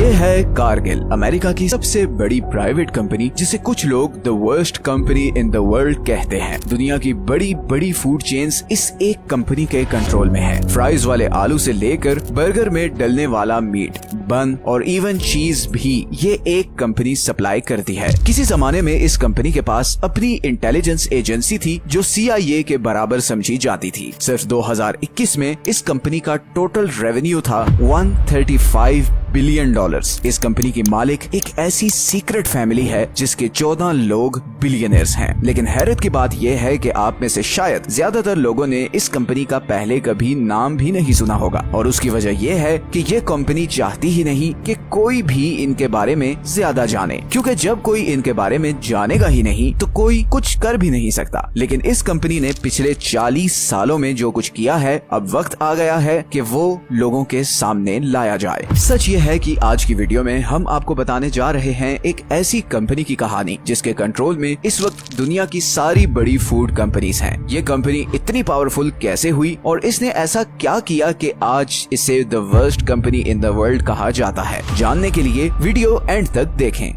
ये है कारगिल, अमेरिका की सबसे बड़ी प्राइवेट कंपनी, जिसे कुछ लोग the worst company in the world कहते हैं। दुनिया की बड़ी बड़ी फूड चेन्स इस एक कंपनी के कंट्रोल में है। फ्राइज वाले आलू से लेकर बर्गर में डलने वाला मीट, बन और इवन चीज भी ये एक कंपनी सप्लाई करती है। किसी जमाने में इस कंपनी के पास अपनी इंटेलिजेंस एजेंसी थी जो CIA के बराबर समझी जाती थी। सिर्फ 2021 में इस कंपनी का टोटल रेवेन्यू था $135 बिलियन। इस कंपनी की मालिक एक ऐसी सीक्रेट फैमिली है जिसके 14 लोग बिलियनर्स हैं। लेकिन हैरत की बात यह है कि आप में से शायद ज्यादातर लोगों ने इस कंपनी का पहले कभी नाम भी नहीं सुना होगा, और उसकी वजह यह है कि ये कंपनी चाहती ही नहीं कि कोई भी इनके बारे में ज्यादा जाने, क्योंकि जब कोई इनके बारे में जानेगा ही नहीं तो कोई कुछ कर भी नहीं सकता। लेकिन इस कंपनी ने पिछले 40 सालों में जो कुछ किया है, अब वक्त आ गया है कि वो लोगों के सामने लाया जाए। सच ये है कि आज की वीडियो में हम आपको बताने जा रहे हैं एक ऐसी कंपनी की कहानी जिसके कंट्रोल में इस वक्त दुनिया की सारी बड़ी फूड कंपनीज हैं। ये कंपनी इतनी पावरफुल कैसे हुई और इसने ऐसा क्या किया कि आज इसे the worst company in the world कहा जाता है। जानने के लिए वीडियो एंड तक देखें।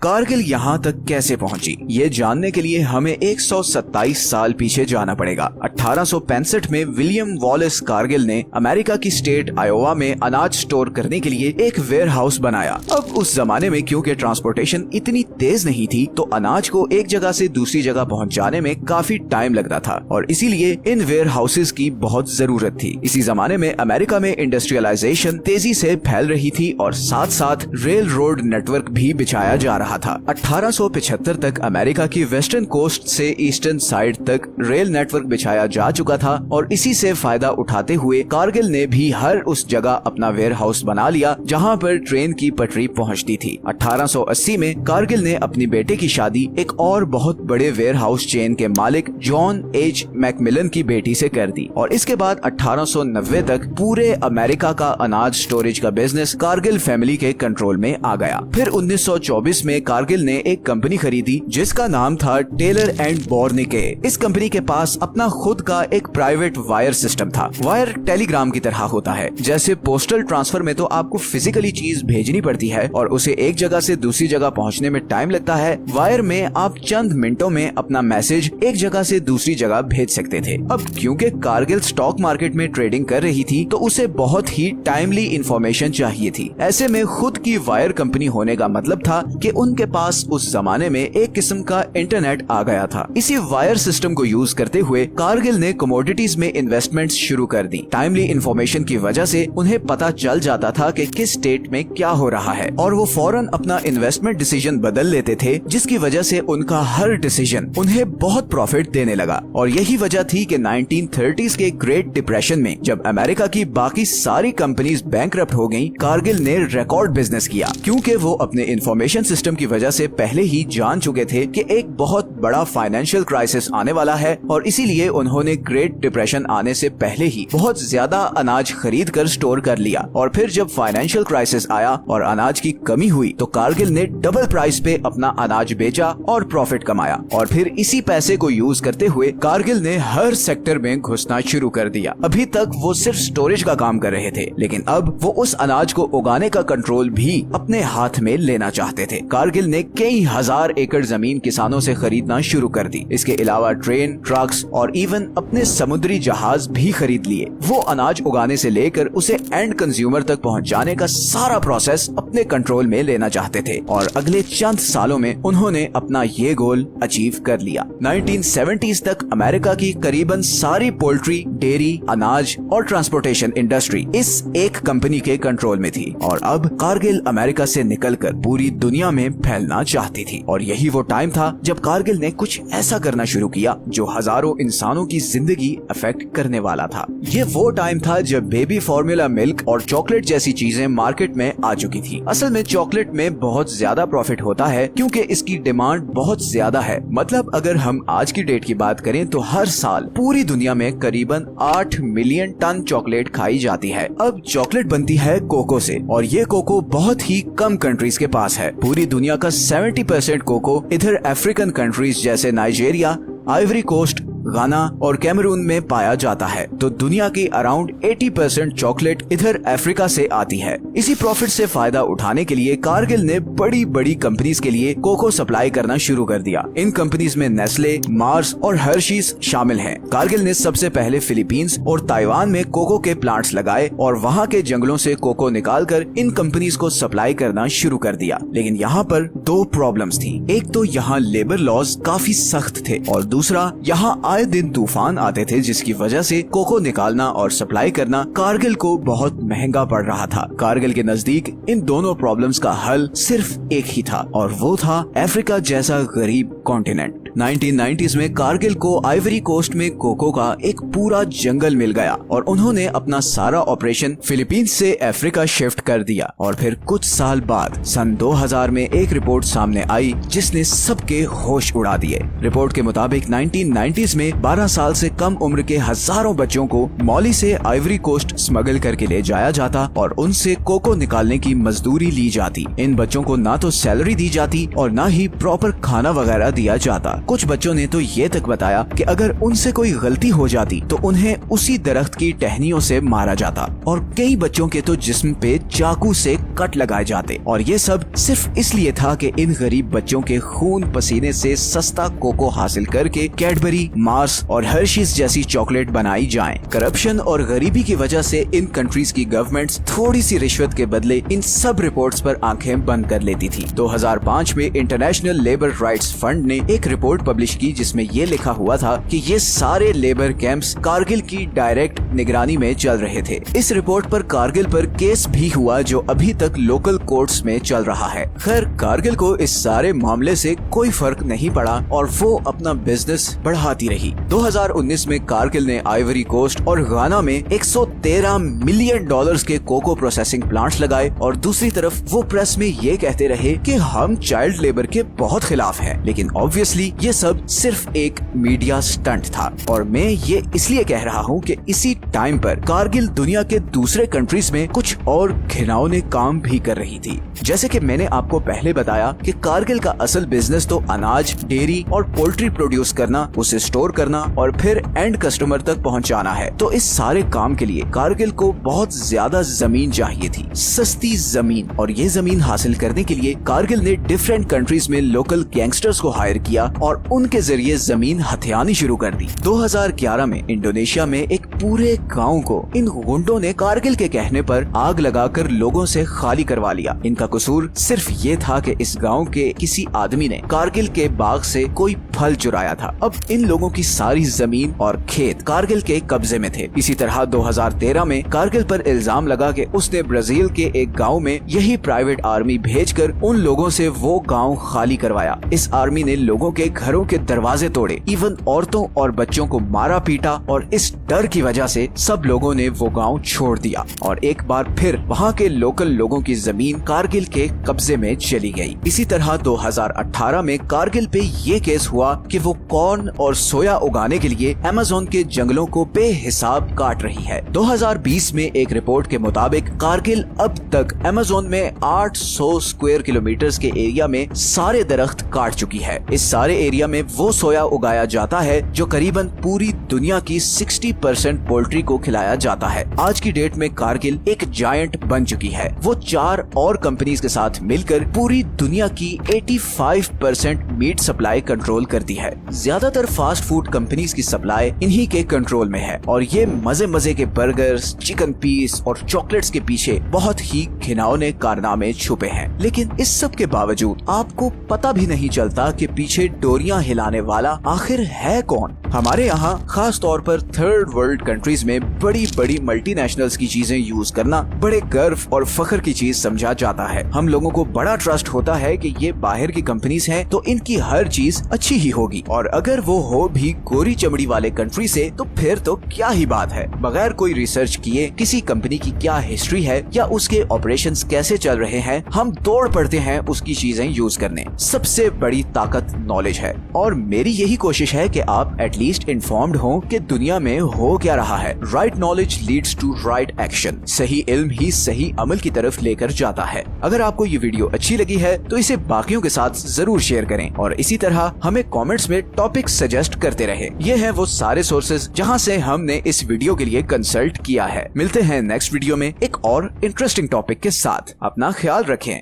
कारगिल यहाँ तक कैसे पहुंची, ये जानने के लिए हमें 127 साल पीछे जाना पड़ेगा। 1865 में विलियम वॉलेस कारगिल ने अमेरिका की स्टेट आयोवा में अनाज स्टोर करने के लिए एक वेयर हाउस बनाया। अब उस जमाने में क्योंकि ट्रांसपोर्टेशन इतनी तेज नहीं थी, तो अनाज को एक जगह से दूसरी जगह पहुँचाने में काफी टाइम लगता था, और इसीलिए इन वेयर हाउसेज की बहुत जरूरत थी। इसी जमाने में अमेरिका में इंडस्ट्रियलाइजेशन तेजी से फैल रही थी और साथ साथ रेल रोड नेटवर्क भी बिछाया जा रहा था। 1875 तक अमेरिका की वेस्टर्न कोस्ट से ईस्टर्न साइड तक रेल नेटवर्क बिछाया जा चुका था, और इसी से फायदा उठाते हुए कारगिल ने भी हर उस जगह अपना वेयर हाउस बना लिया जहां पर ट्रेन की पटरी पहुंचती थी। 1880 में कारगिल ने अपनी बेटे की शादी एक और बहुत बड़े वेयर हाउस चेन के मालिक जॉन H. मैकमिलन की बेटी से कर दी, और इसके बाद 1890 तक पूरे अमेरिका का अनाज स्टोरेज का बिजनेस कारगिल फैमिली के कंट्रोल में आ गया। फिर 1924 में कारगिल ने एक कंपनी खरीदी जिसका नाम था टेलर एंड बॉर्निके। इस कंपनी के पास अपना खुद का एक प्राइवेट वायर सिस्टम था। वायर टेलीग्राम की तरह होता है। जैसे पोस्टल ट्रांसफर में तो आपको फिजिकली चीज भेजनी पड़ती है और उसे एक जगह से दूसरी जगह पहुंचने में टाइम लगता है, वायर में आप चंद मिनटों में अपना मैसेज एक जगह से दूसरी जगह भेज सकते थे। अब क्योंकि कारगिल स्टॉक मार्केट में ट्रेडिंग कर रही थी, तो उसे बहुत ही टाइमली इंफॉर्मेशन चाहिए थी। ऐसे में खुद की वायर कंपनी होने का मतलब था कि उनके पास उस जमाने में एक किस्म का इंटरनेट आ गया था। इसी वायर सिस्टम को यूज करते हुए कारगिल ने कमोडिटीज में इन्वेस्टमेंट्स शुरू कर दी। टाइमली इंफॉर्मेशन की वजह से उन्हें पता चल जाता था कि किस स्टेट में क्या हो रहा है, और वो फौरन अपना इन्वेस्टमेंट डिसीजन बदल लेते थे, जिसकी वजह से उनका हर डिसीजन उन्हें बहुत प्रॉफिट देने लगा। और यही वजह थी कि 1930s के ग्रेट डिप्रेशन में जब अमेरिका की बाकी सारी कंपनीज बैंकरप्ट हो गईं, कारगिल ने रिकॉर्ड बिजनेस किया, क्योंकि वो अपने इंफॉर्मेशन सिस्टम की वजह से पहले ही जान चुके थे कि एक बहुत बड़ा फाइनेंशियल क्राइसिस आने वाला है, और इसीलिए उन्होंने ग्रेट डिप्रेशन आने से पहले ही बहुत ज्यादा अनाज खरीद कर स्टोर कर लिया। और फिर जब फाइनेंशियल क्राइसिस आया और अनाज की कमी हुई, तो कारगिल ने डबल प्राइस पे अपना अनाज बेचा और प्रॉफिट कमाया, और फिर इसी पैसे को यूज करते हुए कारगिल ने हर सेक्टर में घुसना शुरू कर दिया। अभी तक वो सिर्फ स्टोरेज का काम कर रहे थे, लेकिन अब वो उस अनाज को उगाने का कंट्रोल भी अपने हाथ में लेना चाहते थे। कारगिल ने कई हजार एकड़ जमीन किसानों से खरीदना शुरू कर दी। इसके अलावा ट्रेन, ट्रक्स और इवन अपने समुद्री जहाज भी खरीद लिए। वो अनाज उगाने से लेकर उसे एंड कंज्यूमर तक पहुंचाने का सारा प्रोसेस अपने कंट्रोल में लेना चाहते थे, और अगले चंद सालों में उन्होंने अपना ये गोल अचीव कर लिया। 1970s तक अमेरिका की करीबन सारी पोल्ट्री, डेयरी, अनाज और ट्रांसपोर्टेशन इंडस्ट्री इस एक कंपनी के कंट्रोल में थी, और अब कारगिल अमेरिका से निकलकर पूरी दुनिया में फैलना चाहती थी। और यही वो टाइम था जब कारगिल ने कुछ ऐसा करना शुरू किया जो हजारों इंसानों की जिंदगी अफेक्ट करने वाला था। ये वो टाइम था जब बेबी फॉर्मूला मिल्क और चॉकलेट जैसी चीजें मार्केट में आ चुकी थी। असल में चॉकलेट में बहुत ज्यादा प्रॉफिट होता है क्योंकि इसकी डिमांड बहुत ज्यादा है। मतलब अगर हम आज की डेट की बात करें तो हर साल पूरी दुनिया में करीबन 8 मिलियन टन चॉकलेट खाई जाती है। अब चॉकलेट बनती है कोको से, और ये कोको बहुत ही कम कंट्रीज के पास है। पूरी दुनिया का 70% कोको इधर अफ्रीकन कंट्रीज जैसे नाइजीरिया, आइवरी कोस्ट, गाना और कैमरून में पाया जाता है, तो दुनिया की अराउंड 80% चॉकलेट इधर अफ्रीका से आती है। इसी प्रॉफिट से फायदा उठाने के लिए कारगिल ने बड़ी बड़ी कंपनीज के लिए कोको सप्लाई करना शुरू कर दिया। इन कंपनीज में नेस्ले, मार्स और हर्शीज शामिल हैं। कारगिल ने सबसे पहले फिलीपींस और ताइवान में कोको के प्लांट्स लगाए और वहाँ के जंगलों से कोको निकालकर इन कंपनीज को सप्लाई करना शुरू कर दिया। लेकिन यहाँ पर दो प्रॉब्लम्स थी। एक तो यहाँ लेबर लॉज काफी सख्त थे और दूसरा यहाँ आए दिन तूफान आते थे, जिसकी वजह से कोको निकालना और सप्लाई करना कारगिल को बहुत महंगा पड़ रहा था। कारगिल के नजदीक इन दोनों प्रॉब्लम्स का हल सिर्फ एक ही था और वो था अफ्रीका जैसा गरीब कॉन्टिनेंट। 1990s में कारगिल को आइवरी कोस्ट में कोको का एक पूरा जंगल मिल गया और उन्होंने अपना सारा ऑपरेशन फिलीपींस से अफ्रीका शिफ्ट कर दिया। और फिर कुछ साल बाद सन 2000 में एक रिपोर्ट सामने आई जिसने सबके होश उड़ा दिए। रिपोर्ट के मुताबिक 1990s में 12 साल से कम उम्र के हजारों बच्चों को मॉली से आइवरी कोस्ट स्मगल करके ले जाया जाता और उनसे कोको निकालने की मजदूरी ली जाती। इन बच्चों को ना तो सैलरी दी जाती और ना ही प्रॉपर खाना वगैरह दिया जाता। कुछ बच्चों ने तो ये तक बताया कि अगर उनसे कोई गलती हो जाती तो उन्हें उसी दरख्त की टहनियों से मारा जाता और कई बच्चों के तो जिस्म पे चाकू से कट लगाए जाते। और ये सब सिर्फ इसलिए था कि इन गरीब बच्चों के खून पसीने से सस्ता कोको हासिल करके कैडबरी, मार्स और हर्शीज जैसी चॉकलेट बनाई जाएं। करप्शन और गरीबी की वजह से इन कंट्रीज की गवर्नमेंट्स थोड़ी सी रिश्वत के बदले इन सब रिपोर्ट्स पर आंखें बंद कर लेती थी। 2005 में इंटरनेशनल लेबर राइट्स फंड ने एक रिपोर्ट पब्लिश की जिसमें ये लिखा हुआ था कि ये सारे लेबर कैंप्स कारगिल की डायरेक्ट निगरानी में चल रहे थे। इस रिपोर्ट पर कारगिल पर केस भी हुआ जो अभी तक लोकल कोर्ट्स में चल रहा है। खैर, कारगिल को इस सारे मामले से कोई फर्क नहीं पड़ा और वो अपना बिजनेस बढ़ाती रही। 2019 में कारगिल ने आइवरी कोस्ट और गाना में 113 मिलियन डॉलर्स के कोको प्रोसेसिंग प्लांट्स लगाए और दूसरी तरफ वो प्रेस में ये कहते रहे कि हम चाइल्ड लेबर के बहुत खिलाफ हैं। लेकिन ऑब्वियसली ये सब सिर्फ एक मीडिया स्टंट था और मैं ये इसलिए कह रहा हूँ कि इसी टाइम पर कारगिल दुनिया के दूसरे कंट्रीज में कुछ और घिनौने काम भी कर रही थी। जैसे कि मैंने आपको पहले बताया कि कारगिल का असल बिजनेस तो अनाज, डेयरी और पोल्ट्री प्रोड्यूस करना, उसे स्टोर करना और फिर एंड कस्टमर तक पहुंचाना है। तो इस सारे काम के लिए कारगिल को बहुत ज्यादा जमीन चाहिए थी, सस्ती जमीन। और ये जमीन हासिल करने के लिए कारगिल ने डिफरेंट कंट्रीज में लोकल गैंगस्टर्स को हायर किया और उनके जरिए जमीन हथियानी शुरू कर दी। 2011 में इंडोनेशिया में एक पूरे गांव को इन गुंडों ने कारगिल के कहने पर आग लगाकर लोगों से खाली करवा लिया। इनका कसूर सिर्फ ये था कि इस गांव के किसी आदमी ने कारगिल के बाग से कोई फल चुराया था। अब इन लोगों की सारी जमीन और खेत कारगिल के कब्जे में थे। इसी तरह 2013 में कारगिल पर इल्जाम लगा कि उसने ब्राजील के एक गांव में यही प्राइवेट आर्मी भेजकर उन लोगों से वो गांव खाली करवाया। इस आर्मी ने लोगों के घरों के दरवाजे तोड़े, इवन औरतों और बच्चों को मारा पीटा और इस डर की वजह से सब लोगों ने वो गांव छोड़ दिया और एक बार फिर वहां के लोकल लोगों की जमीन कारगिल के कब्जे में चली गई। इसी तरह 2018 में कारगिल पे ये केस हुआ कि वो कॉर्न और सोया उगाने के लिए अमेज़न के जंगलों को बेहिसाब काट रही है। 2020 में एक रिपोर्ट के मुताबिक कारगिल अब तक अमेज़न में 800 स्क्वायर किलोमीटर के एरिया में सारे दरख्त काट चुकी है। इस सारे एरिया में वो सोया उगाया जाता है जो करीबन पूरी दुनिया की 60% पोल्ट्री को खिलाया जाता है। आज की डेट में कारगिल एक जायंट बन चुकी है। वो 4 और कंपनीज के साथ मिलकर पूरी दुनिया की 85% मीट सप्लाई कंट्रोल करती है। ज्यादातर फास्ट फूड कंपनीज की सप्लाई इन्हीं के कंट्रोल में है और ये मजे मजे के बर्गर्स, चिकन पीस और चॉकलेट्स के पीछे बहुत ही घिनौने कारनामे छुपे हैं। लेकिन इस सब के बावजूद आपको पता भी नहीं चलता कि पीछे डोरियां हिलाने वाला आखिर है कौन। हमारे यहाँ खास तौर पर थर्ड वर्ल्ड कंट्रीज में बड़ी बड़ी मल्टीनेशनल्स की चीजें यूज करना बड़े गर्व और फख्र की चीज समझा जाता है। हम लोगों को बड़ा ट्रस्ट होता है कि ये बाहर की कंपनीज हैं तो इनकी हर चीज अच्छी ही होगी और अगर वो हो भी गोरी चमड़ी वाले कंट्री से तो फिर तो क्या ही बात है। बगैर कोई रिसर्च किए किसी कंपनी की क्या हिस्ट्री है या उसके ऑपरेशंस कैसे चल रहे हैं, हम दौड़ पड़ते हैं उसकी चीजें यूज करने। सबसे बड़ी ताकत नॉलेज है। है और मेरी यही कोशिश है कि आप एटलीस्ट इन्फॉर्म्ड हो कि दुनिया में हो क्या रहा है। Right knowledge leads to right action. सही इल्म ही सही अमल की तरफ लेकर जाता है। अगर आपको ये वीडियो अच्छी लगी है तो इसे बाकियों के साथ जरूर शेयर करें और इसी तरह हमें कमेंट्स में टॉपिक सजेस्ट करते रहे। ये हैं वो सारे सोर्सेज जहां से हमने इस वीडियो के लिए कंसल्ट किया है। मिलते हैं नेक्स्ट वीडियो में एक और इंटरेस्टिंग टॉपिक के साथ। अपना ख्याल रखें।